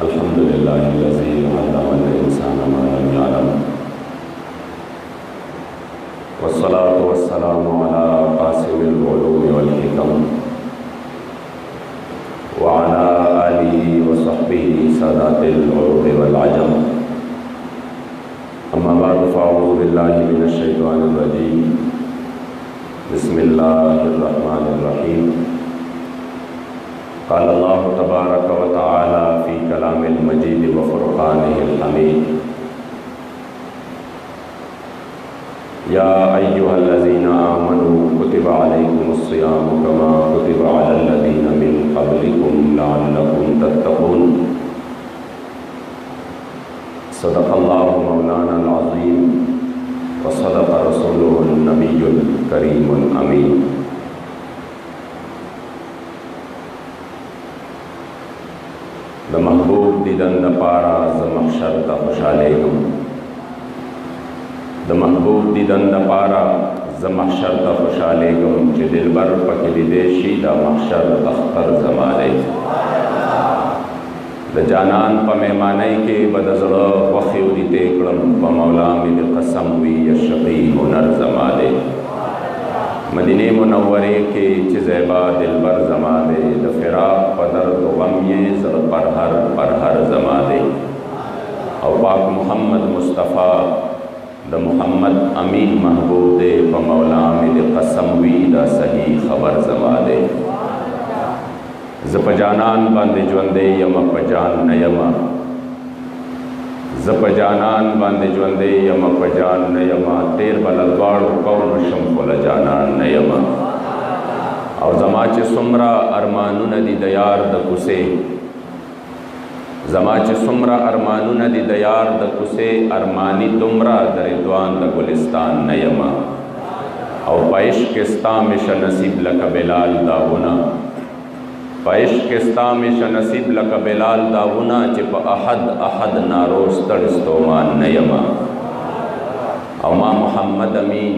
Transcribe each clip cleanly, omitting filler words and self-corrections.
अल्हम्दुलिल्लाहिल्लज़ी अल्लमल इंसाना मा लम यअलम वस्सलातु वस्सलामु अला क़ासिमिल उलूम वल हिकम व अला आलिहि व सहबिहि सादातिल उरूब वल अजम। अम्मा बअद फ़अऊज़ु बिल्लाहि मिनश शैतानिर रजीम। बिस्मिल्लाहिर रहमानिर रहीम। क़ाल अल्लाहु तबारक व तआला फ़ी कलामिल मजीद व फ़ुरक़ानिहिल हमीद। या अय्युहल्लज़ीना आमनू कुतिबा अलैकुमुस्सियामु कमा कुतिबा अलल्लज़ीना मिन क़ब्लिकुम लअल्लकुम तत्तक़ून। सदक़ल्लाहु मौलानाल अज़ीम व सदक़ रसूलुहुन नबियुल करीमुल अमीन। द महबूब दीदन द पारा ज़ महशर द खुशालेगम। द महबूब दीदन द पारा ज़ महशर द खुशालेगम चे दिलबर पकली देशी द महशर अख्तर ज़माने। द जानान प मेहमाने के बदज़ड़ वख़ी तेकड़म प मौला मिल कसम वी यशक़ी हुनर ज़माने। मदीने मुनव्वरे के चिज़ैबा दिलबर ज़माने द फ़िराक़ पदर दो गम ये ज़र परहर ज़माने। और पाक मुहम्मद मुस्तफ़ा द मुहम्मद अमीन महबूब दे प मौला मिल कसम वी द सही खबर ज़माने। ज़प जानान बांदे ज्वंदे यम पजान नयमा। ज़प जानान बांदे ज्वंदे यम पजान नयमा। तेर बलद्वाड़ कौन शमफुल जानान नयमा। और जमाच सुमरा अरमानु नदी दयार द कुसे। जमाच सुमरा अरमानु नदी दयार द कुसे अरमानी दुमरा दरिद्वान द गुलिस्तान नयमा। और पैश किस्ता में नसीब लक बिलाल दावुना। पैश किस्ता में नसीब लक बिलाल दावुना चिप अहद अहद नारोस तड़स्तोमान नयमा। और माँ मोहम्मद अमीन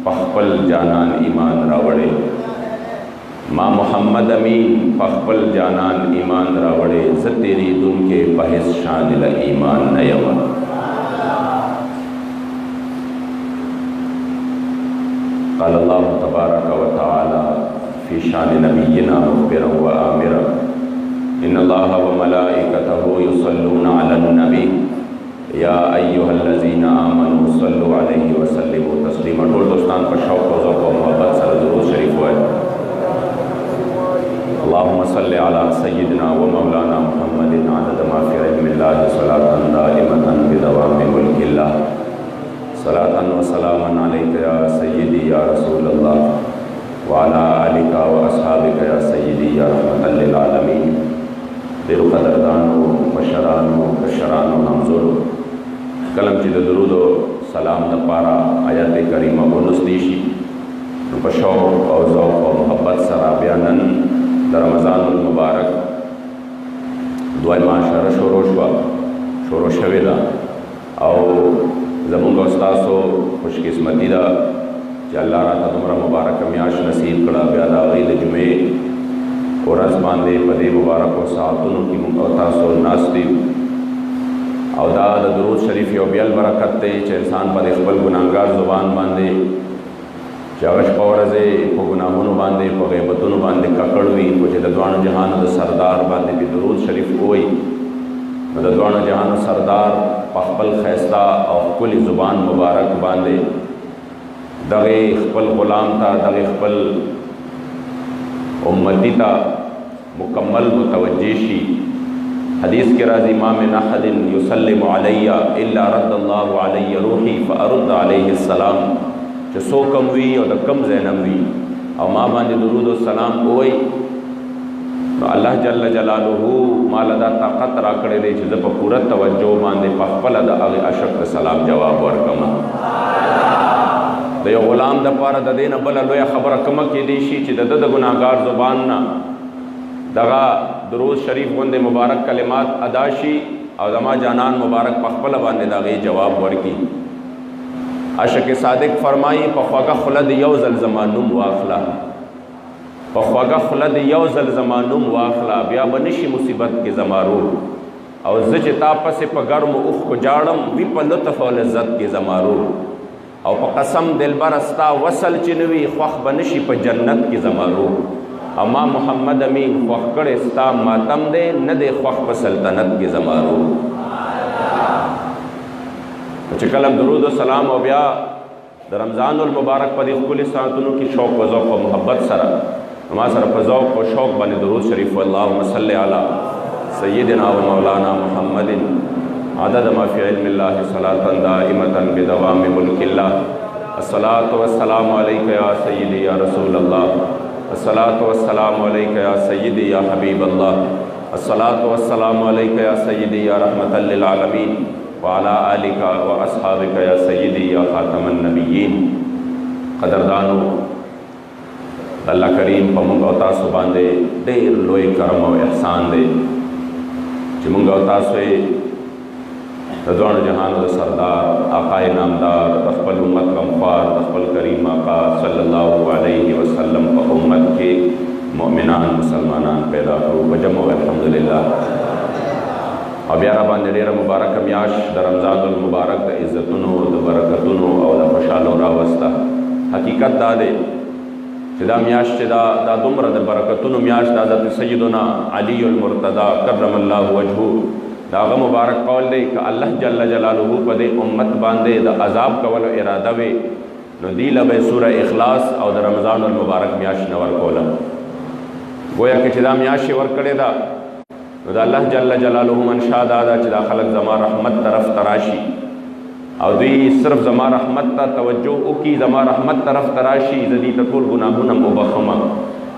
पखपल जानान ईमान रावड़े। माँ मोहम्मद अमीन पखपल जानान ईमान रावड़े ज़ तेरी दुन के पहिस शानिल ईमान नयमा। क़ाल अल्लाहु तबारक व तआला फ़ी शान नबिय्यिना मुख़बिरन व आमिरन इन्नल्लाहा व मलाइकतहु युसल्लूना अलन नबी या अय्युहल्लज़ीना आमनू सल्लु अलैहि व सल्लिमू तस्लीमा। टोल दोस्तान पर शौक़ व ज़ौक़ व मोहब्बत से दुरूद शरीफ हुआ। अल्लाहुम्मा सल्लि अला सय्यिदिना व मौलाना मुहम्मदिन अदद मा फ़ी इल्मिल्लाहि सलातन दाइमतन बिदवामि मुल्किल्लाह। सलातन व सलामन अलैका या सय्यिदी या रसूलल्लाह व अला आलिका व अस्हाबिका या सय्यिदी या रहमतल लिल आलमीन। दिल क़दरदानो बशरानो बशरानो हमज़ुर कलम चिद दुरूद सलाम द पारा आयत करीमा उनुस्तीशी बशौक़ और ज़ौक़ और मोहब्बत सरा बयानन द रमज़ानुल मुबारक दुआ माशरा शोरो शवेदा। और ज़मूंगा उस्तासो खुशकिस्मती दा कि अल्लाह राता तुमरा मुबारक म्याश नसीब कड़ा ब्यादा ईद जुमे और रज़ बांधे पदे मुबारक व सातुन की मुतासो नास्ती और दाद दुरूद शरीफ योबियल बरकत दे चे इंसान पर इकबल गुनाहगार ज़ुबान बांधे चावश पौरज़े को गुनाहुन बांधे को ग़ैबतुन बांधे ककड़वी को जदवान जहान द सरदार बांधे भी दुरूद शरीफ कोई मददवान जहान सरदार पखपल खैस्ता और कुल ज़ुबान मुबारक बांधे दगे इकबल ग़ुलाम था दगे इकबल उम्मती था मुकम्मल मुतवज्जिशी। हदीस के राज़ी मा मिन अहदिन युसल्लिमु अलैया इल्ला रद्दल्लाहु अलैहि रूही फ़अरुद्द अलैहि सलाम। जो सो कम हुई और कम ज़ैनम हुई और माँ बांधे दुरूद व सलाम कोई तो अल्लाह जल्ल जलालुहु मालदा ताक़त राकड़े दे जब पूरा तवज्जो बांधे पखपल अदा अशक सलाम जवाब वरकमा। तो यो ग़ुलाम द पारा द देना बला लोया खबर कम के देशी च द गुनाहगार ज़ुबान ना दगा दुरूद शरीफ वंदे मुबारक कलिमात अदाशी और दमा जानान मुबारक पखपल बांधे दागे जवाब वर्की। अशक सादिक फरमाई पख्वागा खुलद यौ ज़ल ज़मानुम वाखला। पख्वागा खुलद यौ ज़ल ज़मानुम वाखला ब्या बनिशी मुसीबत के ज़मारू او زه چې تا پسې په ګرمو اوښکو جاړم وي په لطف او لذت کې زمارو او په قسم دلبره ستا وصل چې نه وي خوښ به نه شي په جنت کې زمارو او ما محمد امین خوښ کړی ستا ماتم دی نه دی خوښ په سلطنت کې زمارو چې کله درود و سلام او بیا د رمضان المبارک په دې ښکلي ساعتونو کې شوق و ذوق او محبت سره ما سره په ذوق او شوق باندې درود شریف اللهم صل علی سیدنا و مولانا محمد عدد ما فی علم الله صلاة دائمة بدوام ملک اللہ الصلاة والسلام علیک یا سیدی یا رسول اللہ الصلاة والسلام علیک یا سیدی یا حبیب اللہ الصلاة والسلام علیک یا سیدی یا رحمت للعالمین وعلى آلک و اصحابک یا سیدی یا خاتم النبیین قدردانو اللہ کریم په موږ او تاسو باندې ډېر لوی کرم او احسان دی چې موږ او تاسو یې د دواړو جهانو د سردار آقای نامدار د خپل امت غمخوار د خپل کریم آقا صلی الله علیه وسلم په امت کې مؤمنان مسلمانان پیدا کړو په جمع الحمدلله او بیا را باندې ډېره مبارکه میاشت د رمضان المبارک د عزتونو د برکتونو او د خوشحالو راوسته حقیقت دا دی چې دا میاشت چې دا دومره د برکتونو میاشت د حضرت سیدنا علی المرتضی کرم الله وجهه دا هغه مبارک قول دی که الله جل جلاله په دې امت باندې د عذاب کولو اراده وي نو دی له به سوره اخلاص او د رمضان المبارک میاشت نه ورکوله گویا که چې دا میاشت یې ورکړې ده نو د الله جل جلاله منشا دا ده چې دا خلک زما رحمت طرف ته راشي او دوی صرف زما رحمت ته توجه وکړي زما رحمت طرف ته راشي زه دوی ته ټول ګناهونه م وبخمه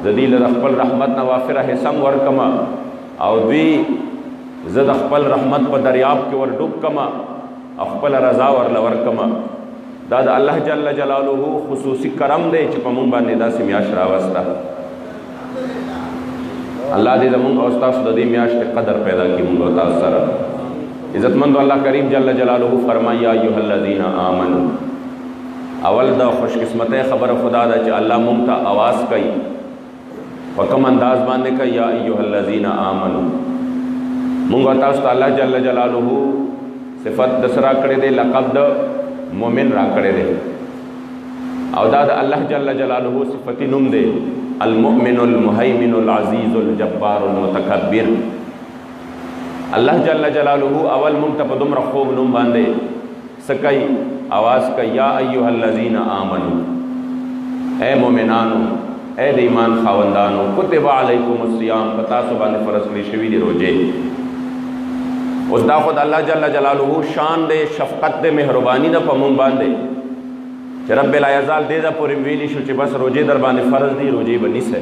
زه دوی له خپل رحمت نه وافره حصه م ورکمه او دوی زه د خپل رحمت په دریاب کې ور ډوب کما او خپل رضا ورله ورکما دا د الله جل جلاله خصوصي کرم دی چې په مونږ باندې داسې میاشت راوسته الله دې زمونږ او ستاسو د دې میاشتې قدر پیدا کړي مونږ او تاسو سره عزتمند الله کریم جل جلاله فرمایي یا ایها الذین آمنوا اول د خوش قسمتۍ خبره خدا ده چې الله مونږ ته आवाज کوي په کوم انداز باندې کوي یا ایها الذین آمنوا مونږ تاسو ته الله جل جلاله صفت د سره کړې دی لقب د مؤمن را کړې دی او دا د الله جل جلاله صفتی نوم دی المؤمن المهیمن العزیز الجبار المتکبر الله جل جلاله اول مونږ ته په دومره خوږ نوم باندې سکای आवाज کوي یا ایها الذین آمنوا اے مؤمنانو اے د ایمان خاوندانو کتب علیکم الصیام پتا سو باندې فرض کړی شوی دی روزه اوس دا خود الله جل جلاله شان دے شفقت دے مهربانی دا په مونږ باندې چې رب لا یزال دې دا پورې ویلی شو چې بس روزه در باندې فرض دی روزه به نیسه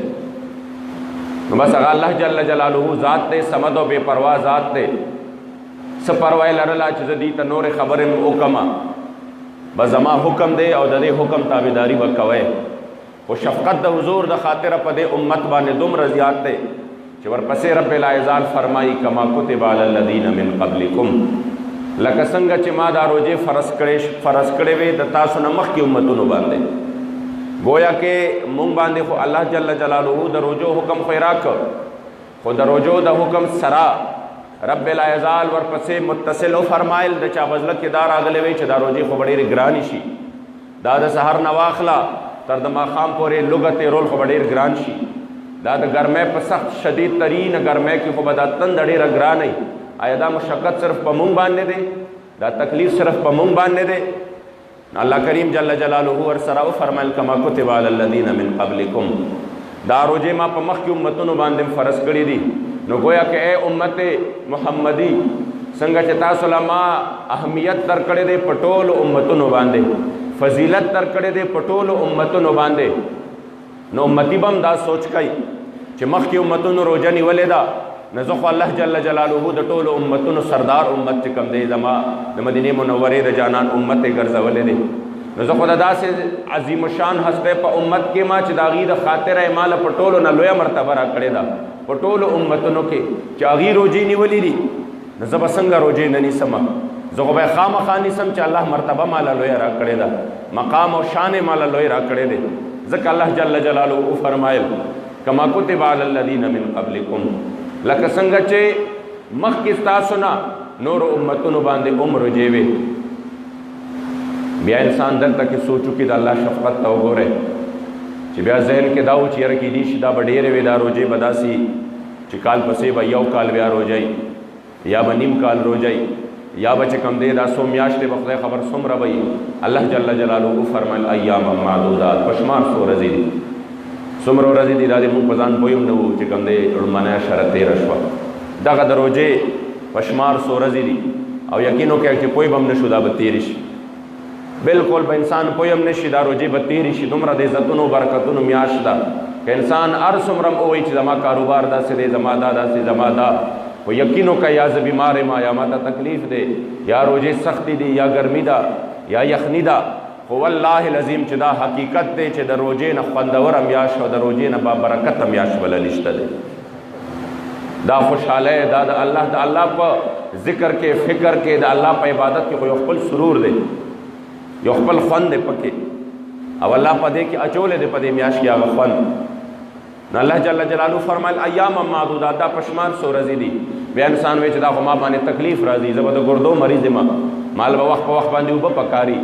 نو بس هغه الله جل جلاله ذات دے صمد او بے پروا ذات دے سپروای لرلا چې دې ته نور خبره وکما بس زما حکم دے او د دې حکم تابعداري وکوي او شفقت د حضور د خاطر په دې امت باندې دومره زیات دے چې ورپسې رب العزال فرمایي کما کتب علی الذین من قبلکم لکه څنګه چې ما دا روزه فرض کړې وې د تاسو نه مخکې امتونو باندې گویا کې مونږ باندې خو الله جل جلاله د روزو حکم خو راکړ خو د روزو د حکم سرا رب العزال ورپسې متصل او فرمایل د چا بدله کې دا راغلی وی چې دا روزه خو ډېرې ګرانې شي دا د سحر نه واخله تر د ماښام پورې لږه تېرول خو به ډېر ګران شي دا د ګرمۍ په سخت شدید ترین ګرمۍ کې خو به دا تند ډېره ګرانه آیا دا مشقت صرف په مونږ باندې دی دا تکلیف صرف په مونږ باندې دی الله کریم جل جلاله ورسره وفرمایل کما کتب علی الذین من قبلکم دا روزه ما په مخکې امتونو باندې فرض کړي دي نو گویا کہ اے امت محمدی څنګه چې تاسو له ما اهمیت درکړې دی په ټولو امتونو باندې فضیلت درکړې دی په ټولو امتونو باندې نو امتی بم دا سوچ کوي چې مخکې امتونو روزه نیولې ده نو زه خو الله جل جلاله د ټولو امتونو سردار امت چې کوم دی زما د مدینې منورې د جانان امت یې ګرځولې دی نو زه خو د داسې عظیم شان هستی په امت کې ما چې د هغې د خاطره یې ماله په ټولو نه لویه مرتبه را کړې ده په ټولو امتونو کې چې هغې روزې نیولې دي نو زه به څنګه روزې نه نیسم زه خو به یې خامخا نیسم چې الله مرتبه ماله لویه را کړې ده مقام او شان یې ماله لوی را کړې دی ځکه الله جل جلاله وفرمایل کما کتب علی الذین من قبلکم لکه څنګه چې مخکې ستاسو نه نورو امتونو باندې هم روژې وې. بیا انسان دلته کې سوچو کې د الله شفقت ته وګورئ چې بیا ذهن کې دا و چې یاره کېدای شي دا به ډېرې وي دا روژې به داسې چې کال پسې به یو کال بیا روژئ یا به نیم کال روژئ یا به چې کوم دی دا څو میاشتې به خدای خبر څومره به وي. الله جل جلاله فرمایل ایاما معدودات، په شمار څو ورځې دي. څومره ورځې دي دا د موږ په ځان پوه هم نه وو چې کوم دی لومړنۍ شرط تېره شوه. دغه د روژې په شمار څو ورځې دي او یقین وکړئ چې پوه به هم نه شو دا به تېرې شي. بالکل به انسان پوه هم نه شي دا روژې به تېرې شي. دومره د عزتونو برکتونو میاشت ده که انسان هر څومره هم ووایي چې زما کاروبار داسې دی، زما دا داسې، زما دا، خو یقین وکړئ یا زه بیمار یم یا ماته تکلیف دی یا روژې سختې دي یا ګرمي ده یا یخني ده، خو والله العظیم چې دا حقیقت دی چې د روژې نه خوندوره میاشت او د روژې نه بابرکته میاشت بله نشته دی. دا خوشحالی دا د الله په ذکر کې، فکر کې، د الله په عبادت کې خو یو خپل سرور دی، یو خپل خوند دی پکې، او الله په دې کې اچولی دی په دې میاشت کې هغه خوند. نو الله جل جلاله فرمایل ایاما معدودات، دا په شمار څو ورځې دي. بیا انسان وایي چې دا خو ما باندې تکلیف راځي، زه به د ګردو مریض یم، مال به وخت په وخت باندې اوبه پکاري،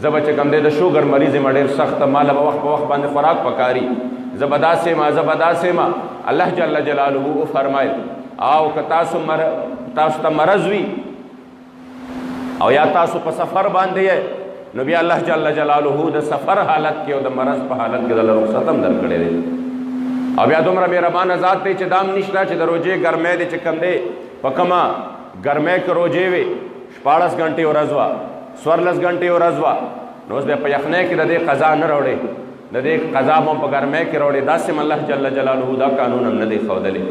زه به چې کوم دی د شوګر مریض یم ډېر سخته، مال به وخت په وخت باندې خوراک پکاري، زه به داسې یم زه به داسې یم. الله جل جلاله فرمایل او که تاسو ته مرض وي او یا تاسو په سفر باندې یې نو بیا الله جل جلاله د سفر حالت کې او د مرض په حالت کې دله رخصت هم درکړی دی. او بیا دومره مهربانه ذات دی چې دام نشته چې د روژې ګرمی دی چې کوم دی په کومه ګرمی کې روژې وې 14 غنټې ورځ وه 14 غنټې ورځ وه، نو اوس بیا په یخنۍ کې د دې قضا نه راوړې، د دې قضا به په ګرمی کې راوړې. داسې هم الله جل جلاله دا قانون هم نه دی ښودلی.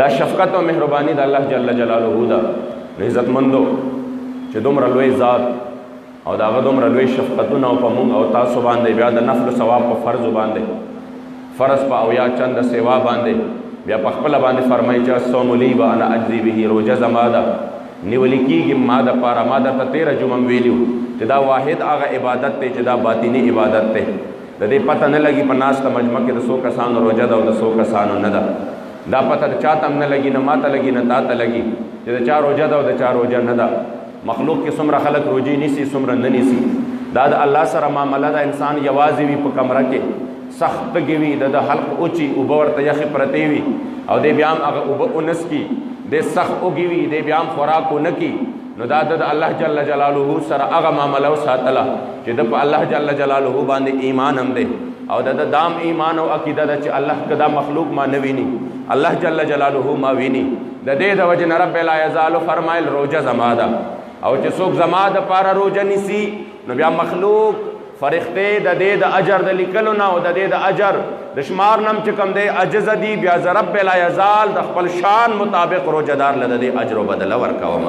دا شفقت او مهرباني د الله جل جلاله ده. نو عزتمندو چې دومره لوی ذات او د هغه دومره لوی شفقتونه او په مونږ او تاسو باندې بیا د نفل ثواب په فرضو باندې فرض په اویا چند سیوا باندې بیا په خپله باندې فرمایي چې الصوم لی و انا اجزي به، روژه زما ده نیولی کېږي ما دپاره. ما درته تېره جمعه ویلي وو چې دا واحد هغه عبادت دی چې دا باطني عبادت دی، د دې پته نه لګي په ناسته مجمع کې د څو کسانو روژه ده او د څو کسانو نه ده. دا پته د چا ته هم نه لګي، نه ما ته لګي نه تا ته لګي چې د چا روژه ده او د چا روژه نه ده. مخلوق کې څومره خلک روژې نیسي څومره نه نیسي، دا د الله سره معامله ده. انسان یوازې وي په کمره کې، سخت تږي وي، د حلق اوچي اوبه ورته یخې پرتې وي او دی بیا هم هغه اوبه ونسکي، دی سخت اوږي وي، دی بیا هم خوراک ونه کي، نو دا د الله جل جلاله سره هغه معامله وساتله چې د په الله جل جلاله باندې ایمان هم دی او د دام ایمان او عقیده ده چې الله که دا مخلوق ما نه ویني، الله جل جلاله ما ویني. د دې د وجې نه رب لا یزال فرمایل روژه زما ده، او چې څوک زما دپاره روژه نیسي نو بیا مخلوق فرښتې د دې د اجر د لیکلو نه او د دې د اجر د شمار نم چې کوم دی عجزه دي، بیا زه رب لا یزال د خپل شان مطابق روژهدار له د دې اجر و بدله ورکوم.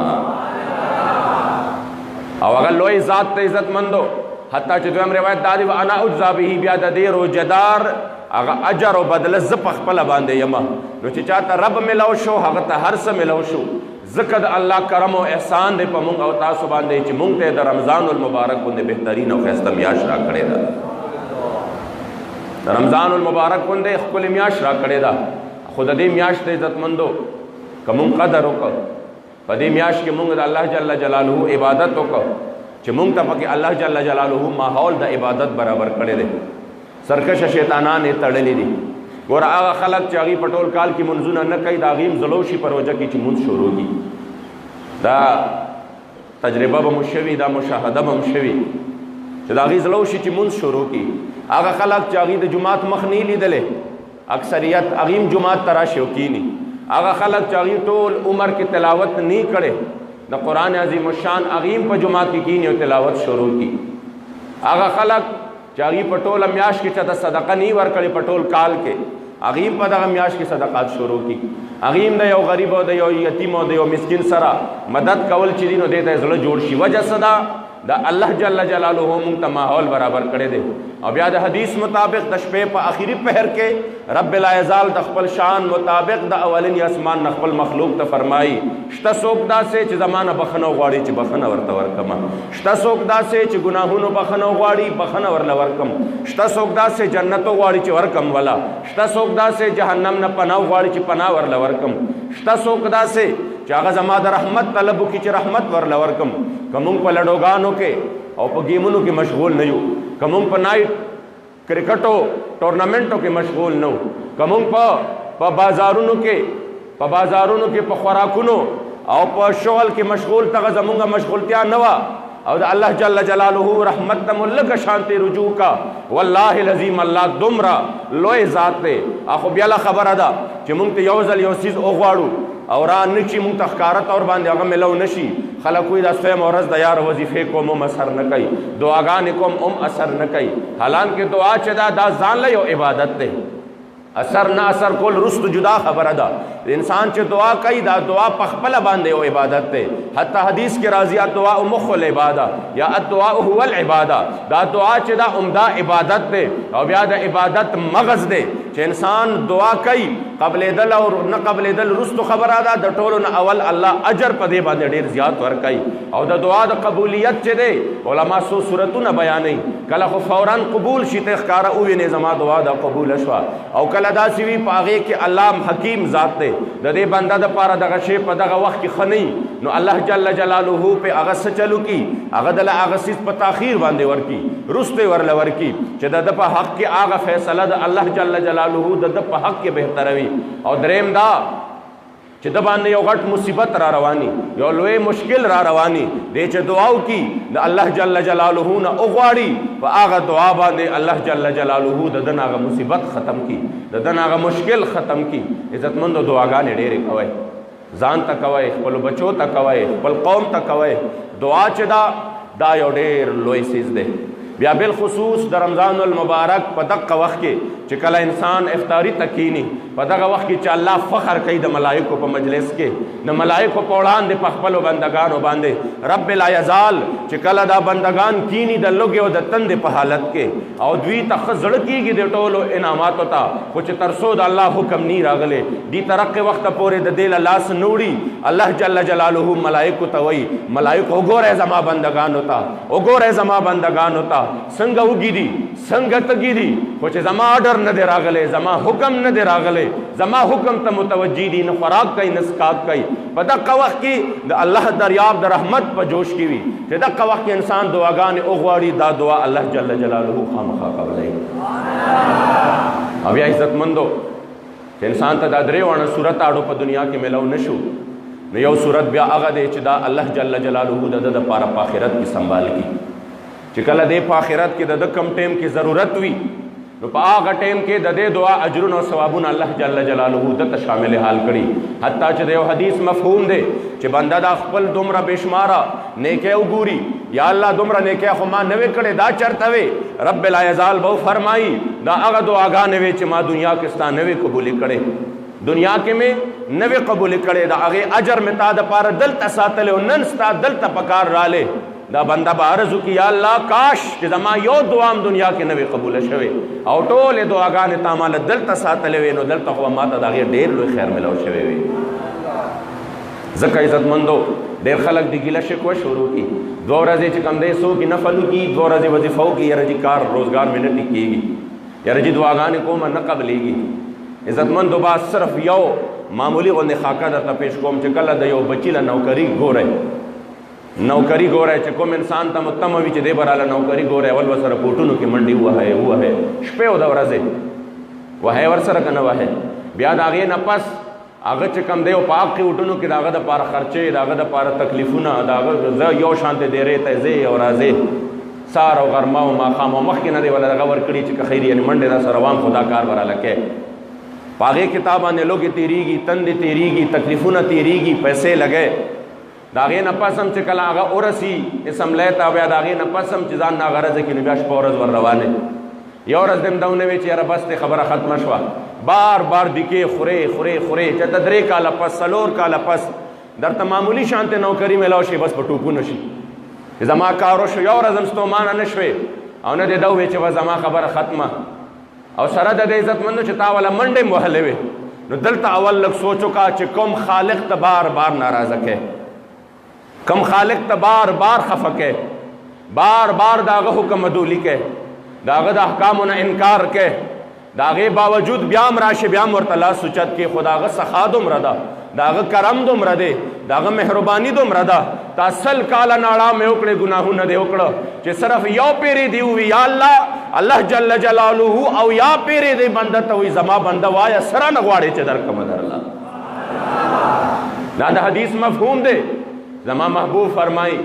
او هغه لوی ذات ته عزتمندو حتی چې دویم روایت دا دی و انا اجزا به، بیا د دې روژهدار هغه اجر او بدله زه په خپله باندې یم. نو چې چاته رب ملو شو هغه ته هر څه ملو شو. ځکه د الله کرم او احسان دی په مونږ او تاسو باندې چې مونږ ته د رمضان المبارک غوندې بهترین او ښایسته میاشت را کړې ده. د رمضان المبارک غوندې ښکلې میاشت را کړې ده. خو د دې میاشت د عزتمندو که مونږ قدر وکړو، په دې میاشت کې مونږ د الله جل جلاله عبادت وکړو چې مونږ ته پکې الله جل جلاله ماحول د عبادت برابر کړی دی. سرکشه شیطانان یې تړلي دي. ګوره هغه خلک چې هغوی په ټول کال کې منځونه نه کوي، د هغوی هم زلو شي په روژه کې چې مونځ شروع کړي. دا تجربه به مو شوي، دا مشاهده به مو شوي چې د هغوی زلو شي چې مونځ شروع کړي. هغه خلک چې هغوی د جومات مخ نه لیدلی، اکثریت هغوی هم جومات ته راشي او کښېني. هغه خلک چې هغوی ټول عمر کې تلاوت نه کړی د قرآن عظیم الشان، هغوی هم په جومات کې کښېني او تلاوت شروع کړي. هغه خلک چې هغوی په ټوله میاشت کې چاته صدقه نه ورکړې په ټول کال کې، هغوی په دغه میاشت کې صدقات شروع کړي. هغوی هم د یو غریب او د یو یتیم او د یو مسکین سره مدد کول چې دي نو دې ته زړه جوړ شي. وجه څه ده؟ د الله جل جلاله مونږ ته ماحول برابر کړی دی. او بیا د حدیث مطابق د شپې په آخري پهر کې رب لا یزال د خپل شان مطابق د اولنی اسمان نه خپل مخلوق ته فرمایي شته څوک داسې چې زمانه بخښنه غواړي چې بخښنه ورته ورکړم، شته څوک داسې چې ګناهونو بخښنه غواړي بخښنه ورله ورکړم، شته څوک داسې جنت غواړي چې ورکړم ولا، شته څوک داسې جهنم نه پناه غواړي چې پناه ورله ورکړم، شته څوک داسې چې هغه زما د رحمت طلب وکړي چې رحمت ورله ورکم. که موږ په لډوګانو کې او په گیمونو کې مشغول نه یو، که موږ په نایټ کرکټو ټورنامنټو کې مشغول نه وو، که موږ په بازارونو کې په خوراکونو او په شغل کې مشغول تغه زمونږه مشغولتیا نه وه او د الله جل جلاله رحمت ته ملک شانتی رجوع کا. والله العظیم الله دومره لوی ذات دی. اخو بیا خبره ده چې مونږ ته یو ځل یو څیز وغواړو او را نه شي مونږ ته ښکاره طور باندې هغه میلو نه شي. خلک وایي دا سویم ورځ د یار وظیفې کوم هم اثر نه کوي، دعاګانې کوم هم اثر نه کوي. حالانکه دعا چې دا ځان له یو عبادت دی. اثر نه اثر کول رست جدا خبره ده. انسان چې دعا کوي دا دعا په خپل باندې یو عبادت ده. حتی حدیث کې راځي الدعاء مخ العباده یا الدعاء هو العباده. دا دعا چې دا عمده عبادت ده او بیا د عبادت مغز ده چې انسان دعا کوي قبل دل او نه قبل دل رست خبره ده. د ټولو نه اول الله اجر په دې باندې ډیر زیات ورکوي. او د دعا د قبولیت چې ده علما سو صورتونه بیانوي. کله خو فورا قبول شي ته ښکاره ووینې زما دعا دا قبول شوه، او کله داسې وي په هغې کې الله حکیم ذات دی. د دې بنده دپاره دغه شی په دغه وخت کې ښه نه نو الله جل جلاله په هغه څه چلو کي، هغه دله هغه څیز په تاخیر باندې ورکي، رسته ورله ورکي چې د ده په حق کې هغه فیصله د الله جل جلاله د ده په حق کې بهتره وي. او دریم دا چې د باندې یو غټ مصیبت را رواني، یو لوی مشکل را رواني دی چې دعا وکړي د الله جل جلاله نه وغواړي په هغه دعا باندې الله جل جلاله د ده نه هغه مصیبت ختم کړي، د ده نه هغه مشکل ختم کړي. عزتمندو دعاګانې ډېرې کوئ، ځان ته کوئ، خپلو بچو ته کوئ، خپل قوم ته کوئ. دعا چې دا یو ډېر لوی څیز دی. بیا بالخصوص د رمضان المبارک په دغه وخت کې چې کله انسان افطاری ته کینی، په دغه وخت کې چې الله فخر کوي د ملائکو په مجلس کې، د ملائکو په وړاندې په خپلو بندګانو باندې رب لا یزال چې کله دا بندگان کینی د لوږې او د تندې په حالت کې او دوی ته ښه زړه کېږي د ټولو انعاماتو ته، خو چې تر څو د الله حکم نی راغلی دې ترقې وخته پورې د دې له لاس نه وړي. الله جل جلاله ملائکو ته وایي ملائکو وګورئ زما بندگانو ته، وګورئ زما بندگانو ته څنګه وږي دي، څنګه تږي دي، خو چې زما آرډر نه دی راغلی، زما حکم نه دی راغلی، زما حکم ته متوجي دي، نه خوراک کوي نه څښاک کوي. په دغه وخت کې د الله دریاب د رحمت په جوش کې وي چې دغه وخت کې انسان دعاګانې وغواړي، دا دعا الله جل جلاله خامخا قبلوي. او بیا عزتمندو چې انسان ته دا درې واړه صورت اړو په دنیا کې میلاو نشو، نو یو صورت بیا هغه دی چې دا الله جل جلاله د ده دپاره په آخرت کې سنبال کړي. چې کله دې په آخرت کې د ده کم ټیم کې ضرورت وي نو په هغه ټیم کې د دې دعا اجرونه او ثوابونه الله جل جلاله دته شامل حال کړي. حتی چې د یو حدیث مفهوم دی چې بنده دا خپل دومره بشماره نیکۍ وګوري، یا الله دومره نیکۍ خو ما نه وې کړې، دا چرته وې رب لا یزال به فرمایي دا هغه دعاګانې وې چې ما دنیا کې ستا نه وې قبولې کړې، دنیا کې مې نه وې قبولې کړې، د هغې اجر مې تا دپاره دلته ساتلی او نن ستا دلته په کار رالی. دا بنده به عرض وکړي یا الله کاش چې زما یو دعا هم دنیا کې نه وي قبوله شوې او ټولې دعاګانې تا ماله دلته ساتلې وې نو دلته خو ما ته د هغې ډېر لوی خیر میلاو شوی وي. ځکه عزتمندو ډېر خلک د ګیله شکوه شروع کړي، 2 ورځې چې کم دی څوک نفل وکړي، 2 ورځې وظیفه وکړي، یاره جي کار روزګار مې نه ټیکېږي، یاره جي دعاګانې کومه نه قبلېږي. عزتمندو با صرف یو معمولی غوندې خاکه درته پیش کوم چې کله د یو بچي له نوکري ګورئ، نوکری ګورئ چې کوم انسان ته متمه وي چې دی براله نوکري ګورئ، اول ورسره کوټونو کې منډې ووهئ شپې او د ورځې وهئ ورسره که نه وهئ. بیا د هغې نه پس هغه چې کوم دی په هغه کوټونو کې د هغه دپاره خرچې، د هغه دپاره تکلیفونه، د هغه زه یو شانتې دیرې ته ځې او راځې سهار او غرمه او ماښام او مخکې نه دی ولا دغه ورکړي چې که خیر یعنې منډې را سره وام خو دا کار براله کوې. په هغې کتاب باندې لوږې تېرېږي، تندې تېرېږي، تکلیفونه تېرېږي، پیسې لګئ. د هغې نه پس هم چې کله هغه ورسي اسمبلی ته بیا د هغې نه پس هم چې ځان ناغرضه کړي نو بیا شپه ورځ ور روانې. یو ورځ دې هم دا ونه وی چې یاره بس دې خبره ختمه شوه، بار بار دیکې خورې چې ته 3 کاله پس 4 کاله پس درته معمولی شانتې نوکري میلاو شي بس په ټوپونه شي چې زما کار وشو، یو ورځ هم ستومانه نه شوې او نه دې دا ووې چې بس زما خبره ختمه. او سره د دې عزتمندو چې تا والا منډې هم وهلې وې نو دلته اول لږ سوچ وکړه چې کوم خالق ته بار بار ناراضه کوې، کم خالق ته بار بار خفه کې، بار بار داغه حکم عدولی کې، داغه د احکامو نه انکار کې، داغه باوجود بیا هم راشي بیا هم ورته لاس سوچت کې، خو داغه سخا دومره ده داغه کرم دومره دی داغه مهرباني دومره ده تا سل کاله ناړه مې وکړې ګناهونه دې وکړه چې صرف یو پیرې دی وي یا الله جل جلاله او یا پیرې دی بنده ته وي زما بنده وایه سره نه غواړې چې درکمه درله دا د حدیث مفهوم دی زما محبوب فرمایي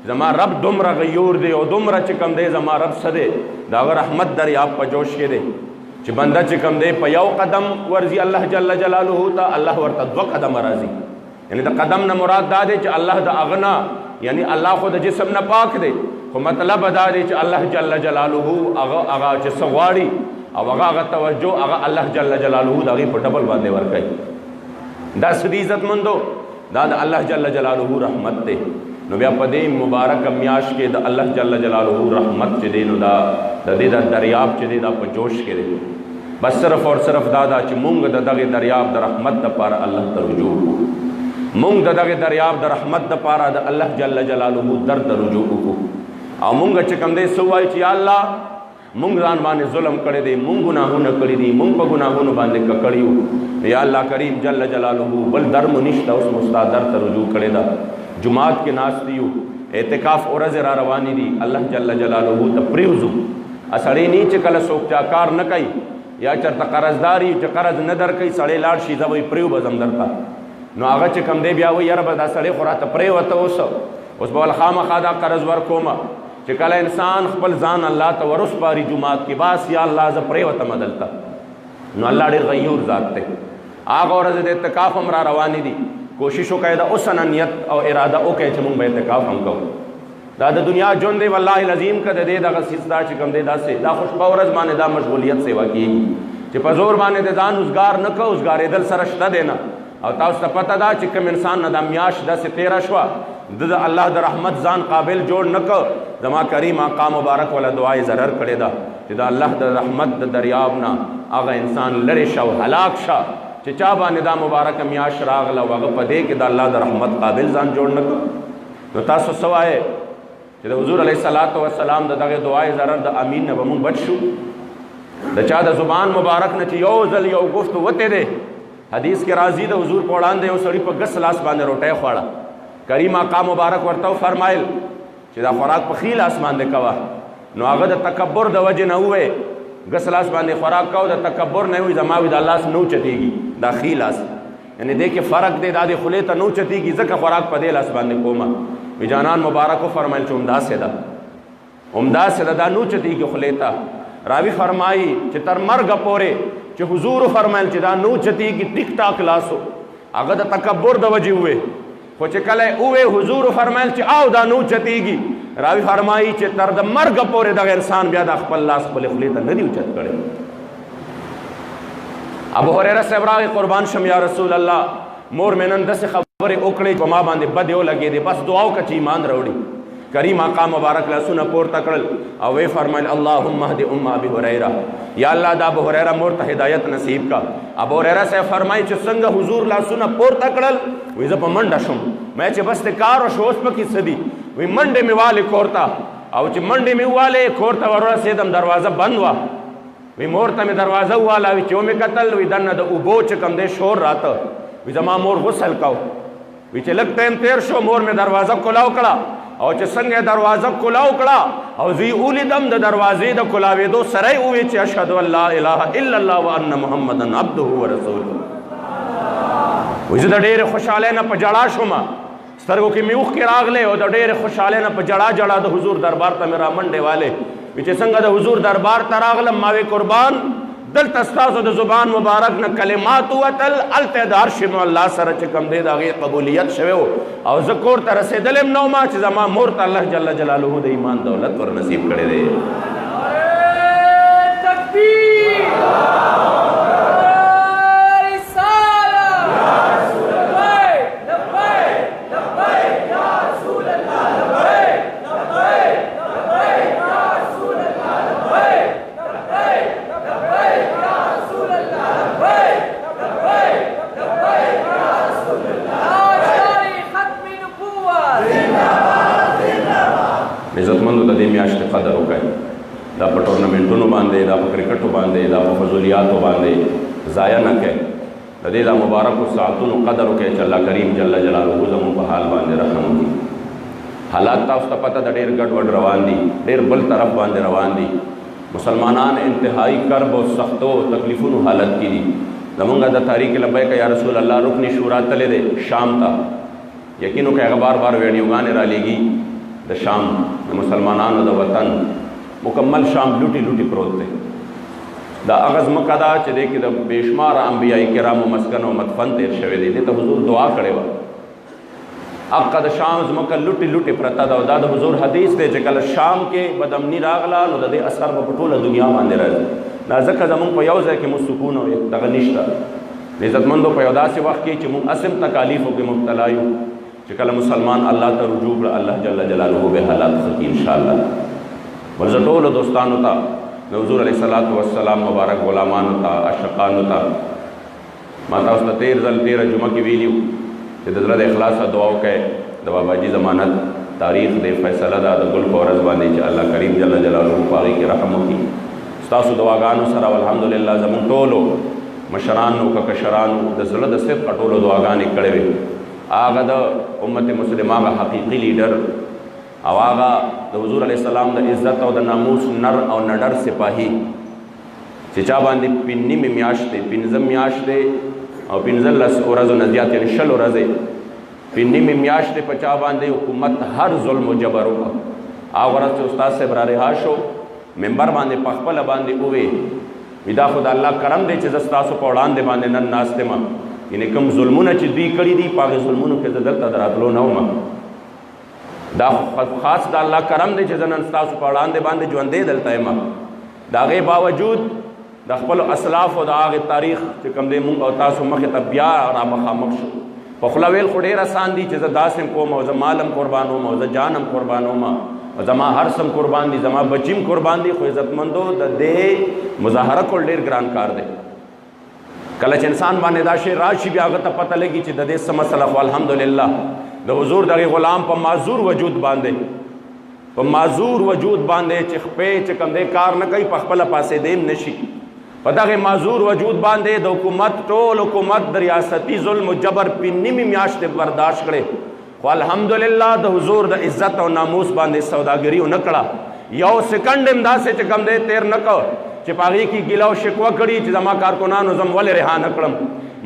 زما رب دومره غیور دی او دومره چې کم دی زما رب څه دی د هغه رحمت دریاب په جوش کې دی چې بنده چې کم دی په یو قدم ورځي الله جل جلاله ته الله ورته 2 قدم راځي یعنی د قدم نه مراد دا دی چې الله د اغنا یعنی الله خو د جسم نه پاک دی خو مطلب دا دی چې الله جل جلاله هغه چې څه غواړي او هغه توجه هغه الله جل جلاله د هغې په ډبل باندې ورکوي دا څه دي عزتمندو دا د الله جل جلاله رحمت دی نو بیا په دې مبارک میاشت کې د الله جل جلاله رحمت چې دی نو دا د دې د دریاب چې دی دا په جوش کې دی بس صرف اور صرف دا چې مونږ د دغه دریاب د رحمت دپاره الله ته رجوع وکړو مونږ د دغه دریاب د رحمت دپاره د الله جل جلاله در ته رجوع وکړو او مونږ چې کوم دی څه وایو چې یا الله مونږ ځان باندې ظلم کړی دی مونږ ګناهونه کړي دي مونږ په ګناهونو باندې ککړ یو یا الله کریم جل جلاله بل در مو نشته اوس مو ستا در ته رجوع کړې ده جماعت کې ناست یو اعتکاف ورځې را روانې دي الله جل جلاله ته پرېوځو سړی نه چې کله څوک چا کار نه کوي یا چېرته قرضدار یي چې قرض نه درکوي سړی لاړ شي زه وایي پرېو به ځم درته نو هغه چې کوم دی بیا وایي یاره به دا سړی خو راته پرېوته اوس به ول خامخا دا قرض ورکومه چې کله انسان خپل ځان الله ته ورسپاري جماعت کې باس یا الله زه پرېوتم دلته نو الله ډېر غیور ذات دی هغه ورځې د اعتکاف هم را روانې دي کوشش وکړئ د اوسنه نیت او اراده وکړئ چې مونږ به اعتکاف هم کوو دا د دنیا ژوند دی والله العظیم که د دې دغه څیز دا چې کوم دی داسې دا خوشبه ورځ باندې دا مشغولیت سیوا کېږي چې په زور باندې د ځان اوزګار نه کوو اوزګارېدل سره شته دی نه او تاسو ته پته ده چې کوم انسان نه دا میاشت داسې تېره شوه د الله د رحمت ځان قابل جوړ نه کړ زما کریم آقا مبارک والا دعای ضرر کړې ده چې د الله د رحمت د دریاب نه هغه انسان لرې شه او هلاک شه چې چا باندې دا مبارک میاشت راغله او هغه په دې کې د الله د رحمت قابل ځان جوړ نه کړ نو تاسو څه وایې چې د حضور علیه الصلاة والسلام د دغې دعای ضرر د امین نه به مونږ بچ شو د چا د زبان مبارک نه چې یو ځل یو گفت وتی دی حدیث کې راځي د حضور په وړاندې یو سړي په ګس لاس باندې روټۍ خوړه کریم آقا مبارک ورته فرمایل چې دا خوراک په ښي لاس باندې کوه نو هغه د تکبر د وجې نه ووی ګس لاس باندې خوراک کوه د تکبر نه وي زما وي دا لاس نه اوچتېږي دا ښي لاس یعنې دې کې فرق دی دا د خولې ته نه اوچتېږي ځکه خوراک په دې لاس باندې کومه وي جانان مبارک وفرمایل چې همداسې ده همداسې ده دا نه اوچتېږي خولې ته راوي فرمایي چې تر مرګه پورې چې حضور فرمایل چې دا نه اوچتېږي ټیک ټاک لاسو هغه د تکبر د وجې ووی خو چې کله ووی حضور فرمایل چې او دا نه اوچتېږي راوي فرمایي چې تر د مرګه پورې دغه انسان بیا د خپل لاس خپلې خولې ته نه دی اوچت کړی ابو هريره صاحب راغی قربان شم یا رسول الله مور مې نن داسې خبرې وکړې په ما باندې بدې ولګېدې بس دعا وکړه چې ایمان راوړي کریم آقا مبارک لاسونه پورته کړل او وی فرمایل اللهم اهد ابي هريره یا الله دا ابو هريره مور ته هدایت نصیب کا ابو هريره صاحب فرمایي چې څنګه حضور لاسونه پورته کړل وی زه په منډه شم مې چې بس کار او شوش پکې سدي وی منډه مې والي کورته او چې منډه مې والي کورته ورسېدم دروازه بند وا وی مور ته مې دروازه والا وی چې مې قتل وی دنه د اوبو چې کم دې شور راته وی زما مور غسل کو وی چې لږ ټایم تیر شو مور مې دروازه کولاو کړه او چې څنګه دروازه کولاو کړه او زی ولیدم د دروازې د کولاوېدو سره یې ووی چې اشهد ان لا اله الا الله وان محمدا عبده ورسوله وی زه د ډېرې خوشحالۍ نه په جړا شوم سترګو کې مې اوښکې راغلې او د ډېرې خوشحالۍ نه په جړا جړا د حضور دربار ته مې را منډې والې وی چې څنګه د حضور دربار ته راغلم ما وی قربان دلته ستاسو د زبان مبارک نه کلمات وتل هلته د عرش نو الله سره چې کوم دی د هغې قبولیت شوی و او زه کور ته رسېدلی نه وم چې زما مور ته الله جل جلاله د ایمان دولت ور نصیب کړی دی عزتمندو د دې میاشتې قدر وکړئ دا په ټورنمنټونو باندې دا په کرکټو باندې دا په فضولیاتو باندې ضایع نه کړئ د د دې دا مبارکو ساعتونو قدر وکړئ چې الله کریم جل جلاله زموږ په حال باندې رحم وکړي. حالات تاسو ته پته ده ډېر ګډوډ روان دي، ډېر بل طرف باندې روان دي. مسلمانان انتهایی کرب او سختو تکلیفونو حالت کې دي. زمونږ د تاریخ لبیک یا رسول الله رکن شورا تللی دی شام ته. یقینو که هغه بار بار ویډیوګانې را لېږي د شام د مسلمانانو د وطن مکمل شام لوټي لوټي پروت دی. دا هغه ځمکه ده چې دې کې د بېشمار انبیاء کرامو مسکن او مدفن تېر شوی دی. دې ته حضور دعا کړې وه. حقه د شام ځمکه لوټي لوټي پرته ده او دا د حضور حدیث دی چې کله شام کې بدامني راغله نو د دې اثر به په ټوله دنیا باندې راځي. دا ځکه زمونږ په یو ځای کې مو سکون او دغه نشته. عزتمندو په یو داسې وخت کې چې مونږ اسم تکالیفو کې مبتلا یو چې کله مسلمان الله ته رجوع کړه الله جل جلاله به حالات ښه کړي انشاءالله. بل زه ټولو دوستانو ته د حضور علیه الصلاۃ والسلام مبارک غلامانو ته عاشقانو ته ما تاسو ته تېره جمعه کې ویلي چې د زړه د اخلاصه دعا وکړئ. د باباجي ضمانت تاریخ دی فیصله ده د ګل په ورځ باندې چې الله کریم جل جلاله په هغې کې رحم وکړي. ستاسو دعاګانو سره الحمدلله زموږ ټولو مشرانو که کشرانو د زړه د صدقه ټولو دعاګانې کړې وې. هغه د امت مسلمه هغه حقیقي لیډر او هغه د حضور علیه السلام د عزت او د ناموس نر او نډر سپاهي چې چا باندې نیمې میاشتې 15 میاشتې او 15 ورځو نه زیات یعنې 20 ورځې نیمې میاشتې په چا باندې حکومت هر ظلم و جبر وکړه. هغه ورځ چې استاد صاحب را رها شو منبر باندې په خپله باندې ووې وي دا خو د الله کرم دی چې زه ستاسو په وړاندې باندې نن ناست یم. یعنې کوم ظلمونه چې دوی کړي دي په هغې ظلمونو کې زه دلته د راتلو نه وم. دا خاص د الله کرم دی چې زه نن ستاسو په وړاندې باندې ژوندی دلته یم. د هغې باوجود د خپلو اسلافو د هغې تاریخ چې کوم دی مونږ او تاسو مخې ته بیا را مخامخ شو. په خوله ویل خو ډېر اسان دي چې زه داسې کوم او زه مالم قربانوم او زه جانم قربانوم او زما هر سم قربان دي زما بچیم قربان دي. خو عزتمندو د دې مظاهره کول ډېر ګران کار دی. کله چې انسان باندې دا شی راشي بیا هغه ته پته لګي چې د دې څه مسله خو الحمدلله د حضور دغې غلام په معذور وجود باندې چې خپې چې کوم دی کار نه کوي په خپله پاسېدیم نه شي. په دغې معذور وجود باندې د حکومت ټول حکومت د ریاستي ظلم و جبر په نیمې میاشتې برداشت کړې. خو الحمدلله د حضور د عزت او ناموس باندې سوداګري ونه کړه. یو سکنډ هم داسې چې کوم دی تېر نه کړ چې په هغې کې ګیله او شکوه کړي چې زما کارکنانو زم ولې رها نه کړم.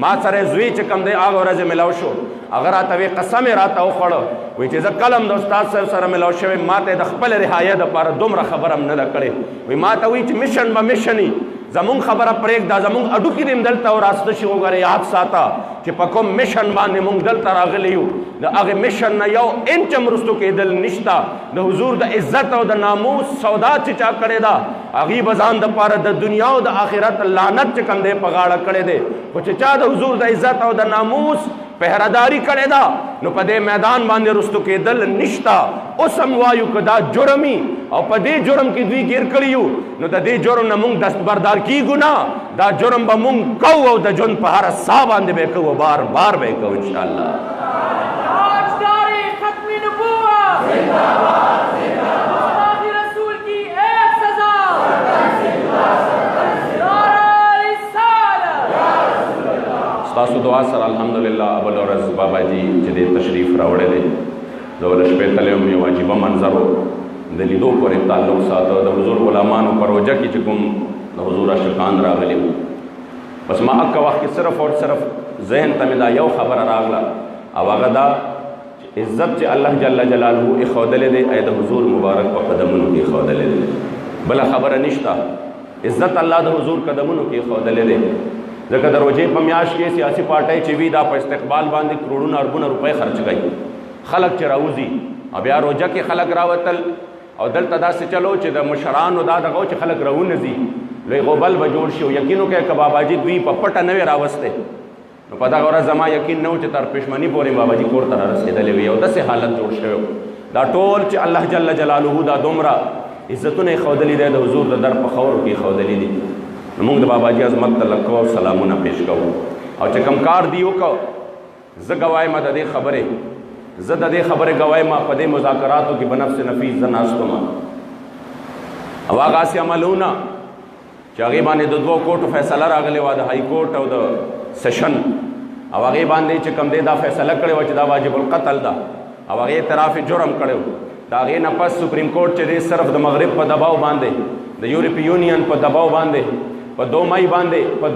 ما سره زوی چې کوم دی هغه ورځې ملاو شو هغه راته وی قسم یې راته وخوړه وایي چې زه کله هم د استاد صاحب سره ملاو شوی ما ته د خپل رهایه دپاره دومره خبره هم نه ده کړې. وایي ما ته وایي چې میشن به میشني زمونږ خبره پرېږده زمونږ اډوکې دې هم دلته وراسته شي وګوره یاد ساته چې په کوم میشن باندې مونږ دلته راغلي یو. د هغې میشن نه یو انچ هم وروستو کېدل نشته. د حضور د عزت او د ناموس سودا چې چا کړې ده هغې به ځان دپاره د دنیا او د آخرت لعنت چې کوم دی په غاړه کړی دی. خو چې چا د حضور د عزت او د ناموس پهرداری کړې ده نو په دې میدان باندې رستو کېدل نشته. اوس هم وایو که دا جرمي او په دې جرم کې دوی ګیر کړي یو نو د دې جرم نه مونږ دستبردار کیږو نه. دا جرم به مونږ کوو او د ژوند په هره ساه باندې به یې کوو بار بار به یې کوو انشاءالله. ستاسو دعا سره الحمدلله اول ورځ باباجي چې دې تشریف راوړی دی زه ول شپې تللی وم یو عجیبه منظر و د لیدو پورې تعلق ساته د حضور غلامانو په روژه کې چې کوم د حضور عاشقان راغلي وو. بس ما هغه وخت کې صرف اور صرف ذهن ته مې دا یو خبره راغله او هغه دا چې عزت چې الله جل جلاله ایښودلی دی ای د حضور مبارک په قدمونو کې ایښودلی دی. بله خبره نشته. عزت الله د حضور قدمونو کې ایښودلی دی. ځکه د روژې په میاشت کې سیاسي پارټۍ چې وي دا په استقبال باندې کروڑونه اربونه روپۍ خرچ کوي. خلک چې راوځي او بیا روژه کې خلک راوتل او دلته داسې چلو چې د مشرانو دا دغه چې خلک راونه ځي لوی غوبل به جوړ شي. یقین وکړئ که باباجي دوی په پټه نه وې راوستی نو په دغه ورځ زما یقین نه و چې تر پښمني پورې باباجي کور ته رارسېدلی وي. یو داسې حالت جوړ شوی و. دا ټول چې الله جل جلاله دا دومره عزتونه یې ښودلي دی د حضور د در په خاورو کې یې ښودلي دي. نو موږ د باباجي عظمت ته لکو سلامونه پیش کوو او چې کوم کار دی وکړو زه ګوایم د دې خبرې ګوایم په دې مذاکراتو کې بنفس نفیس زه ناست وم او هغه هسې عملونه چې هغې باندې د 2 کوټو فیصله راغلې وه د های کورټ او د سیشن او هغې باندې چې کوم دی دا فیصله کړې وه چې دا واجب القتل ده او هغې اعتراف جرم کړی و. د هغې نه پس سپریم کورټ چې دی صرف د مغرب په دباو باندې د یورپی یونین په دباو باندې په 2 مئی باندې په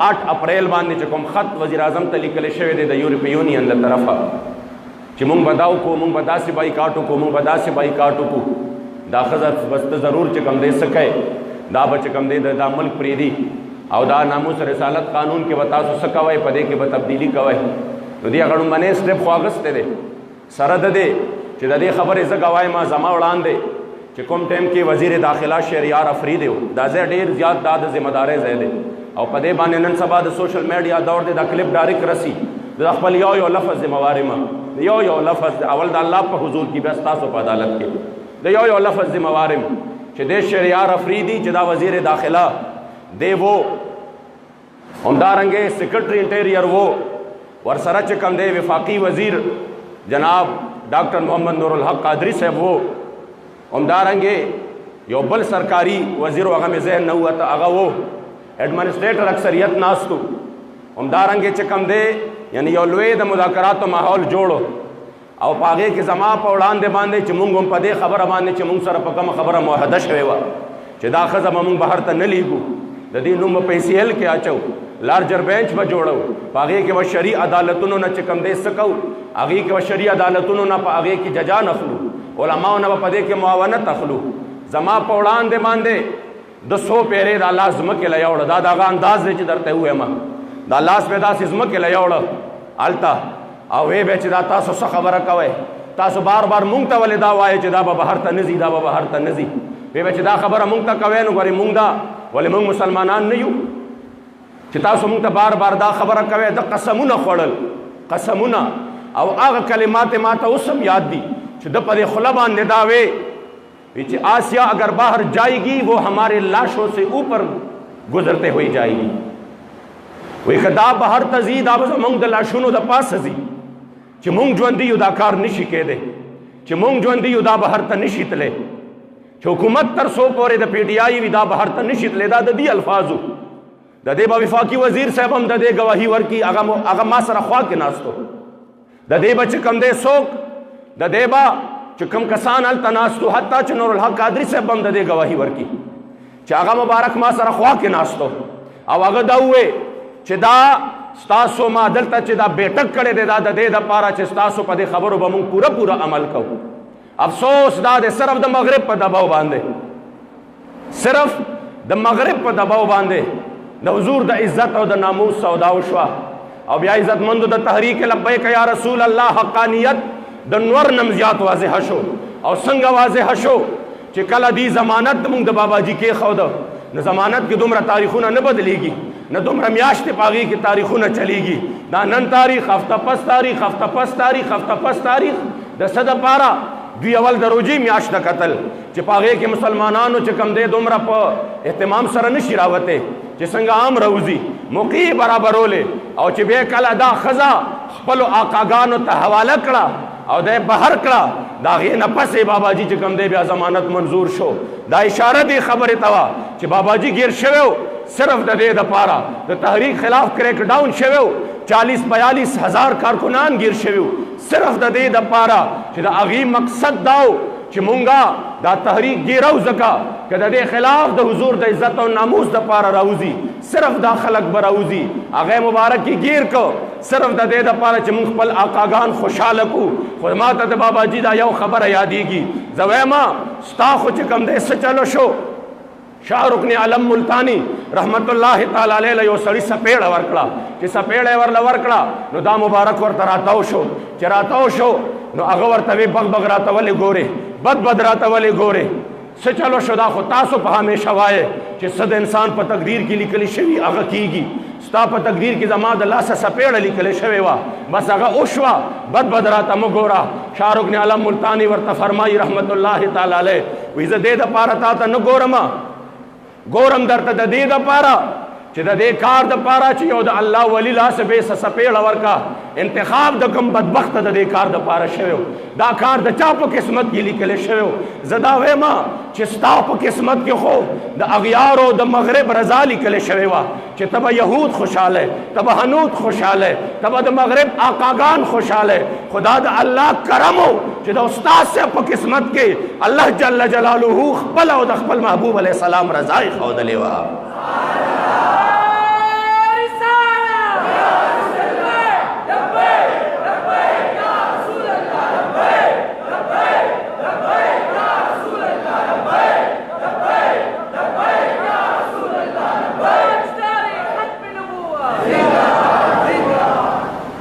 8 اپریل باندې چې کوم خط وزیر اعظم ته لیکلی شوی دی د یورپی یونین له طرفه چې مونږ به دا وکړو، مونږ به داسې بایکاټ وکړو، مونږ به داسې بایکاټ وکړو. دا ښځه بس ته ضرور چې کوم دی څه کوې، دا به چې کوم دی دا ملک پرېږدي او دا ناموس رسالت قانون کې به تاسو څه کوئ، په دې کې به تبدیلي کوئ. نو دې هغه لومبنی سټپ خو اخیستی دی سره د دې چې د دې خبرې زه ګوایم زما وړاندې چې کوم ټایم کې وزیر داخله شهریار افریدی و. دا ځای ډېر زیات دا د ذمه دارۍ ځای دی او په دې باندې نن سبا د سوشل میډیا دور دی. دا کلپ ډایرکټ رسي د خپل یو لفظ ذمهوار یم، یو لفظ اول د الله په حضور کې بیا ستاسو په عدالت کې د یو لفظ ذمهوار یم چې د شهریار افریدی چې دا وزیر داخله دی وو، همدارنګې سیکرټري انټیریر وو، ورسره چې کوم دی وفاقي وزیر جناب ډاکټر محمد نور الحق قادری صاحب وو، همدارنګې یو بل سرکاري وزیر هغه مې ذهن نه وته هغه وو، ایڈمنسټریټر اکثریت ناستو، همدارنګې چې کوم دی یعنی یو لوی د مذاکراتو ماحول جوړو او په هغې کې زما په وړاندې باندې چې مونږ هم په دې خبره باندې چې مونږ سره په کومه خبره معاهده شوې وه چې دا ښځه به مونږ بهر ته نه لیږو، د دې نوم به په ACL کې اچو، لارجر بینچ به جوړو، په هغې کې به شرعي عدالتونو نه چې کوم دی څه کوو، هغې کې به شرعي عدالتونو نه په هغې کې ججان اخلو، علماو نه به په دې کې معاونت اخلو. زما په وړاندې باندې د 100 پیرې دا لاس ځمکې له یوړه، دا د هغه انداز دی چې درته ووایم، دا لاس به داسې ځمکې له یوړه هلته او وی به چې دا تاسو څه خبره کوئ، تاسو بار بار مونږ ته ولې دا وایئ چې دا به بهر ته نه ځي، دا به بهر ته نه ځي. وی به چې دا خبره مونږ ته کوئ نو ګورې مونږ دا ولې مونږ مسلمانان نه یو چې تاسو مونږ ته بار بار دا خبره کوئ. د قسمونه خوړل، قسمونه او هغه کلمات ما ته اوس هم یاد دي چې د په دې خوله باندې دا وی چې آسیا اگر باہر جائے گی وہ ہمارے لاشوں سے اوپر گزرتے ہوئے جائے گی. وی که دا بهر ته ځي دا به زمونږ د لاشونو د پاسه ځي چې مونږ ژوندي یو دا کار نشي کېدی، چې مونږ ژوندي یو دا بهر ته نشي تللی، چې حکومت تر څو پورې د PTI وي دا بهر ته نشي تللی. دا د دې الفاظو د دې به وفاقي وزیر صاحب هم د دې ګواهي ورکړي، هغه ما سره خوا کې ناستو، د دې به چې کوم دی څوک د دې به چې کوم کسان هلته ناستو، حتی چې نور الحق قادري صاحب هم د دې ګواهي ورکړي چې هغه مبارک ما سره خوا کې ناستو او هغه دا ووې چې دا ستاسو ما دلته چې دا بیټک کړی دی دا د دې دپاره چې ستاسو په دې خبرو به مونږ پوره عمل کوو. افسوس دا دی صرف د مغرب په دباو باندې، صرف د مغرب په دباو باندې د حضور د عزت او د ناموس سودا وشوه او بیا عزتمندو د تحریک لبیک یا رسول الله حقانیت د نور نم زیات واضح شو. او څنګه واضح شو چې کله دی ضمانت مونږ د باباجي کېښوده، نو ضمانت کې دومره تاریخونه نه بدلیږي، نه دومره میاشتې په هغې کې تاریخونه چلیږي. دا نن تاریخ، هفته پس تاریخ، هفته پس تاریخ، هفته پس تاریخ. د څه دپاره دوی اول د روژې میاشت ته کتل چې په هغې کې مسلمانانو چې کوم دی دومره په اهتمام سره نشي راوتی چې څنګه عام روزي موقع برابرولې او چې بیا کله دا ښځه خپلو آقاګانو ته حواله کړه او دا بهر کړه، د هغې نه پسې باباجي چې کوم دی بیا ضمانت منظور شو. دا اشاره دې خبرې ته وه چې باباجي ګیر شوی صرف د دې دپاره د تحریک خلاف کریک ډاون شوی، 40-42 هزار کارکنان گیر شوی صرف د دې دپاره چې د هغې مقصد دا و چې مونږه دا تحریک ګیرو ځکه که د دې خلاف د حضور د عزت او ناموس دپاره راوځي، صرف دا خلک به راوځي، هغه مبارک یې ګیر کو صرف د دې دپاره چې مونږ خپل آقاګان خوشحاله کړو. خو ما ته د باباجي دا یو خبره یادېږي، زه وایم ستا خو چې کوم دی څه چلو شو. شاه رکن علم ملتانی رحمت الله تعالی علیه له یو سړي سپېړه ورکړه چې سپېړه یې ورله ورکړه نو دا مبارک ورته راتاو شو، چې راتاو شو نو هغه ورته وی بغ بغ راته ولې ګورې، بد راته ولې ګورې، څه چلو شو. دا خو تاسو په همیشه وایې چې څه د انسان په تقدیر کې لیکلی شوي هغه کیږي. ستا په تقدیر کې زما د لاسه سپېړه لیکلی شوې وه، بس هغه وشوه، بد راته مه ګوره. شاه رکن علم ملتانی ورته فرمایي رحمت الله تعالی علیه، وایي زه دې دپاره تا ته نه ګورم، ګورم درته د دې دپاره چې د دې کار د پاره چې یو د الله ولی لاس به سپېړه ورکا انتخاب د کوم بدبخت د دې کار د پاره شوی دا کار د چا په قسمت کې لیکل شوی زدا وایم چې ستا په قسمت کې خو د اغیارو د مغرب رضا لیکل شوی وا چې تبه يهود خوشاله تبه حنود خوشاله تبه د مغرب آقاگان خوشاله خدا د الله کرمو چې د استاد سے په قسمت کې الله جل جلاله خپل او د خپل محبوب علیه السلام رضا خودلې وا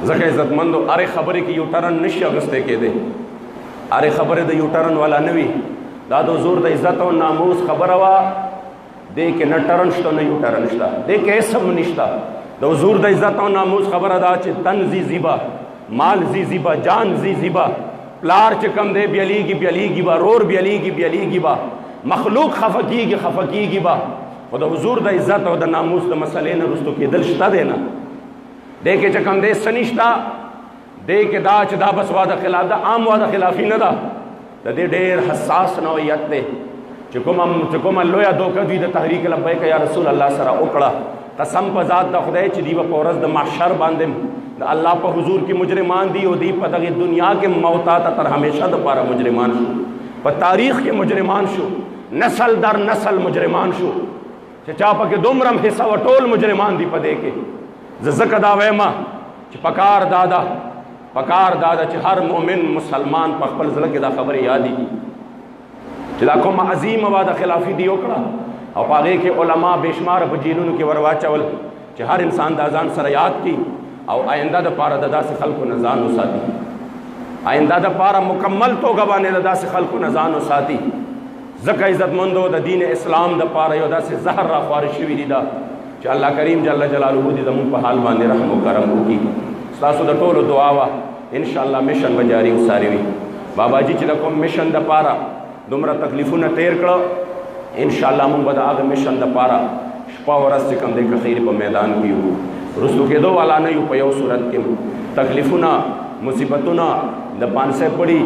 ځکه عزتمندو اره خبرې کې یو ټرن نشي اغسته کېده اره خبرې د یو ټرن والا نوي دا د حضور د عزت او ناموس خبره وا دې کې نه ټرن شته نه یو ټرن شته دې کې اسم نشته د حضور د عزت او ناموس خبره دا چې تن زی زیبا مال زی زیبا جان زی زیبا پلار چې کم دې بیلیږي با رور بیلیږي با مخلوق خفقیږي با خو د حضور د عزت او د ناموس د مسلې نه رستو کېدل شته دی نه دې کې چې کم دې سنشتا دې کې دا چې دا بس واده خلاف دا عام واده خلافي نه ده د دې ډېر حساس نوعیت دی چې کوم لویه دوکه دوی د تحریک لبیک یا رسول الله سره وکړه قسم په ذات د خدای چې دی په ورځ د محشر باندې د الله په حضور کې مجرمان دي او دی په دغه دنیا کې موتا تر همیشه د پاره مجرمان شو په تاریخ کې مجرمان شو نسل در نسل مجرمان شو چې چا پکې دومره حصہ وټول مجرمان دي په دې کې زکه دا وېما چې پکار دادا چې هر مؤمن مسلمان په خپل ځل کې دا خبره یادې کی چې دا کوم عظیم واده خلافی دی وکړه او هغه کې علما بشمار په جیلونو کې ورواچول چې هر انسان د اذان سره یاد کی او آینده د پاره د داسې خلکو نه ځان وساتي آینده د پاره مکمل توګه باندې د داسې خلکو نه ځان وساتي ځکه عزتمندو د دین اسلام د پاره یو داسې زهر را خوار شوی دی دا چې الله کریم جل جلاله دې زموږ په حال باندې رحم او کرم وکړي تاسو د ټولو دعا وا ان شاء الله میشن به جاری وساري وي بابا جی چې د کوم میشن د پاره دومره تکلیفونه تیر کړه ان شاء الله موږ به د هغه میشن د پاره شپه ورځ چې کوم د خیر په میدان کې یو رسو کېدو والا نه یو په یو صورت کې تکلیفونه مصیبتونه د 500 پړي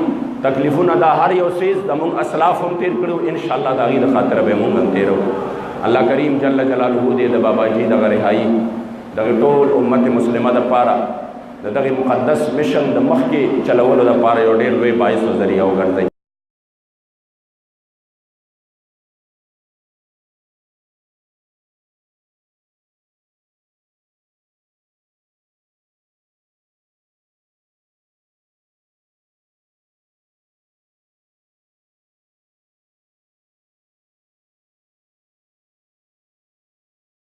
تکلیفونه دا هر یو سیز د موږ اسلاف هم تیر کړو ان شاء الله دا غي د خاطر به موږ تیرو الله کریم جل جلاله دې د بابا جی د غرهایی د ټول امت مسلمه د پاره دغه مقدس مشن د مخ کې چلولو د پاره یو ډېر لوی باعث ذریعہ وګرځي